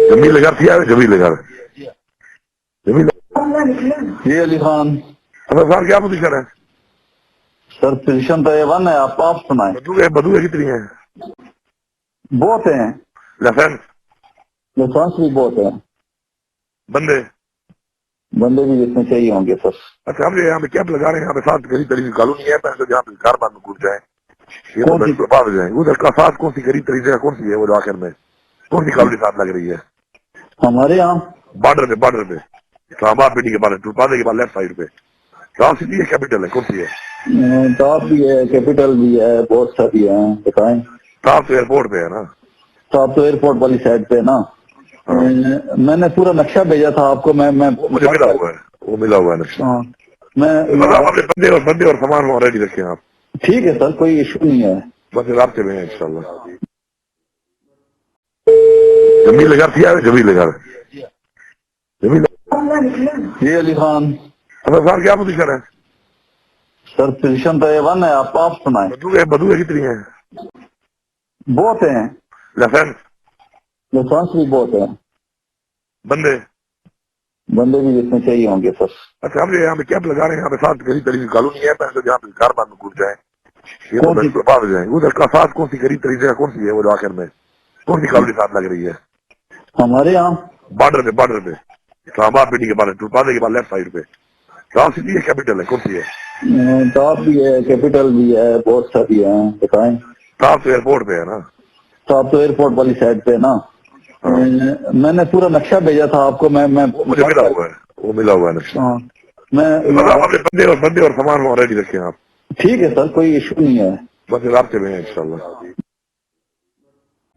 जमील लगा दिया है, जमील लगा जमील। ये अली खान सर क्या पोजीशन है? सर, पोजीशन तो A1 है। आप सुनाए। बदू है कितनी है? बहुत हैं, लाइसेंस लाइसेंस भी बहुत है, बंदे। बंदे भी जितने चाहिए होंगे सर। अच्छा, हम यहाँ पे कैंप लगा रहे हैं, यहाँ पे साथ करीब तरीके कॉलोनी है, पैसे जहाँ पे कारबान में घुस जाए ये तो कौन सी? बात हो जाए। उधर का साथ कौन सी करीब तरीके कौन सी है वो आखिर में कौन सी कॉलोनी साथ लग रही है? हमारे यहाँ बॉर्डर पे इस्लामाबाद पिंडी के बाद टूलपादे के बाद लेफ्ट साइड पे राम सिटी है, कैपिटल है, कौन सी है? टॉप भी है, कैपिटल भी है, बहुत सारी है। बताएं। टॉप तो एयरपोर्ट पे है ना? टॉप तो एयरपोर्ट वाली साइड पे है ना। मैंने पूरा नक्शा भेजा था आपको। मैं मुझे मिला हुआ है, वो मिला हुआ है नक्शा। हाँ, मैं अपने बंदे और सामान रेडी रखे आप। ठीक है सर, कोई इशू नहीं है। बस रास्ते में है इंशाल्लाह। जमील लगा दिया है, जमील लगा जमील। ये अली खान सर क्या पोजीशन है? सर, पोजीशन तो A1 है। आप सुनाए। बदू है कितनी है? बहुत हैं, लाइसेंस लाइसेंस भी बहुत है, बंदे। बंदे भी जितने चाहिए होंगे सर। अच्छा, हम यहाँ पे कैंप लगा रहे हैं, यहाँ पे साथ करीब तरीके कॉलोनी है, पैसे जहाँ पे कारबान में घुस जाए ये कौन सी? तो बात हो जाए। उधर का साथ कौन सी करीब तरीके कौन सी है वो आखिर में कौन सी कॉलोनी साथ लग रही है? हमारे यहाँ बॉर्डर पे इस्लामाबाद पिंडी के बाद टूलपादे के बाद लेफ्ट साइड पे राम सिटी है, कैपिटल है, कौन सी है? टॉप भी है, कैपिटल भी है, बहुत सारी है। बताएं। टॉप तो एयरपोर्ट पे है ना? टॉप तो एयरपोर्ट वाली साइड पे है ना। मैंने पूरा नक्शा भेजा था आपको। मैं मुझे मिला हुआ है, वो मिला हुआ है नक्शा। हाँ, मैं अपने बंदे और सामान रेडी रखे आप। ठीक है सर, कोई इशू नहीं है। बस रास्ते में है इंशाल्लाह।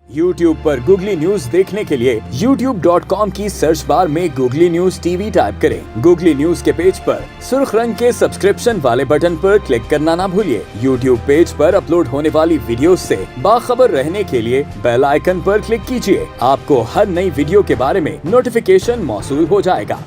YouTube पर Google न्यूज देखने के लिए youtube.com की सर्च बार में Google न्यूज टीवी टाइप करें। Google न्यूज के पेज पर सुर्ख रंग के सब्सक्रिप्शन वाले बटन पर क्लिक करना ना भूलिए। YouTube पेज पर अपलोड होने वाली वीडियोस से बाखबर रहने के लिए बेल आइकन पर क्लिक कीजिए। आपको हर नई वीडियो के बारे में नोटिफिकेशन मौसूल हो जाएगा।